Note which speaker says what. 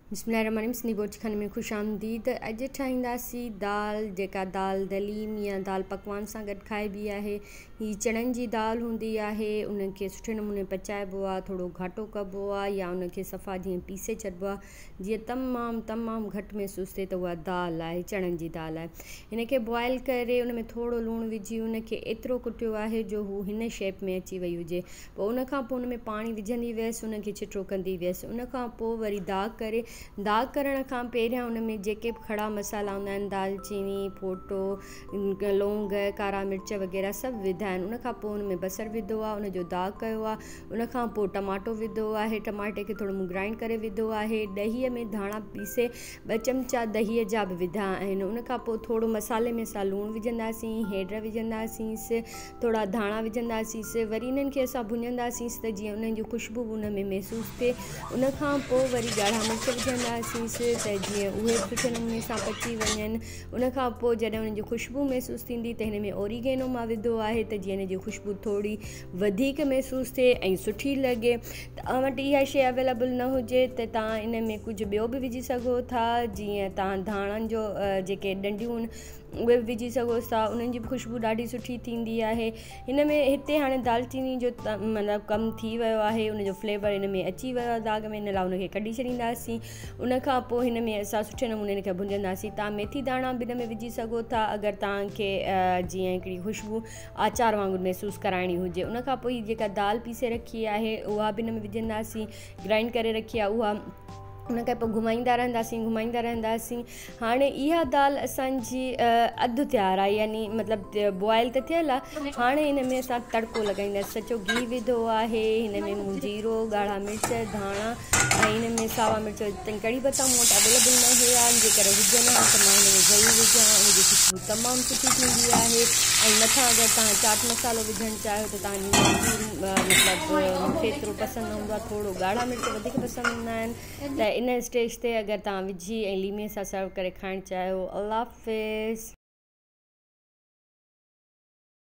Speaker 1: बिस्मिल्लाहिर्रहमानिर्रहीम। सिंधी बोच खाने में खुश आमदीद। अॼु ठाहींदासीं दाल, जेका दाल दलीम या दाल पकवान सां गॾु खाइबी आहे। हीअ चणनि जी दाल हूंदी आहे, उनखे सुठे नमूने पचाइबो आहे, थोरो घाटो कबो आहे या उनखे सफ़ा जीअं पीसे छॾिबो आहे। जीअं तमामु घटि महसूसु थिए त उहा दाल आहे, चणनि जी दाल आहे। हिनखे बॉइल करे उन में थोरो लूणु विझी उनखे एतिरो कुटियो आहे जो हू हिन शेप में अची वई हुजे। पोइ उनखां पोइ उन में पाणी विझंदी वियसि, उनखे छिटो कंदी वियसि। उनखां पोइ वरी दाग करण खां पहिरियां उन में जेके बि खड़ा मसाला हूंदा आहिनि, दालचीनी, फोटो, लौंग, कारा मिर्च वग़ैरह सभु विधा आहिनि। उनखां पोइ उन में बसरु विधो आहे, उनजो दाग कयो आहे। उनखां पोइ टमाटो विधो आहे, टमाटे खे थोरो ग्राइंड करे विधो आहे। ॾहीअ में धाणा पीसे 2 चमचा ॾहीअ जा बि विधा आहिनि। उनखां पोइ थोरो मसाले में असां लूणु विझंदासीं, हेड विझंदासीं, थोरा धाणा विझंदासीं। वरी इन्हनि खे असां भुञंदासीं त जीअं उन्हनि जी ख़ुशबू उन में महसूसु थिए। उनखां पोइ वरी ॻाढ़ा मिर्च विझंदासीं त जीअं उहे सुठे नमूने सां पची वञनि। उनखां पोइ जॾहिं उन्हनि जी ख़ुशबू महसूसु थींदी त हिन में ओरिगेनो मां विधो आहे त जीअं हिन जी ख़ुशबू थोरी वधीक महसूसु थिए ऐं सुठी लॻे। तव्हां वटि इहा शइ अवेलेबल न हुजे त तव्हां इन में कुझु ॿियो बि विझी सघो था, जीअं तव्हां धाणनि जो जेके डंडियूं आहिनि उहे बि विझी सघो था, उन्हनि जी बि ख़ुशबू ॾाढी सुठी थींदी आहे। हिते हाणे दालचीनी जो मतिलबु कमु थी वियो आहे, उनजो फ्लेवर हिन में अची वियो आहे दाग में, इन लाइ उनखे कढी छॾींदासीं। उनखां पोइ हिन में असां सुठे नमूने हिनखे भुञंदासीं। तव्हां मेथी दाणा बि हिन में विझी सघो था अगरि तव्हांखे जीअं हिकिड़ी ख़ुशबू आचार वांगुरु महसूसु कराइणी हुजे। उनखां पोइ जेका दाल पीसे रखी आहे उहा बि हिन में विझंदासीं, ग्राइंड करे रखी आहे उहा। उनखां पोइ घुमाईंदा रहंदासीं। हाणे इहा दाल असांजी अधु तयारु आहे, यानी मतिलबु बॉइल त थियल आहे। हाणे हिन में असां तड़को लॻाईंदासीं। सचो गिहु विधो आहे, हिन में जीरो, ॻाढ़ा मिर्च, धाणा ऐं हिन में सावा मिर्च। कढ़ी पता मूं वटि अवेलेबल न हुया, जेकर हुजनि हा त मां हिन में ज़रूरु विझां। उनजी ख़ुशबू तमामु सुठी थींदी आहे। ऐं मथां अगरि तव्हां चाट मसालो विझणु चाहियो त तव्हांजी मतिलबु मूंखे एतिरो पसंदि न हूंदो आहे, थोरो ॻाढ़ा मिर्च वधीक पसंदि हूंदा आहिनि। त इन स्टेज ते अगरि तव्हां विझी ऐं लीमे सां सर्व करे खाइणु चाहियो। अल्लाह हाफ़िज़।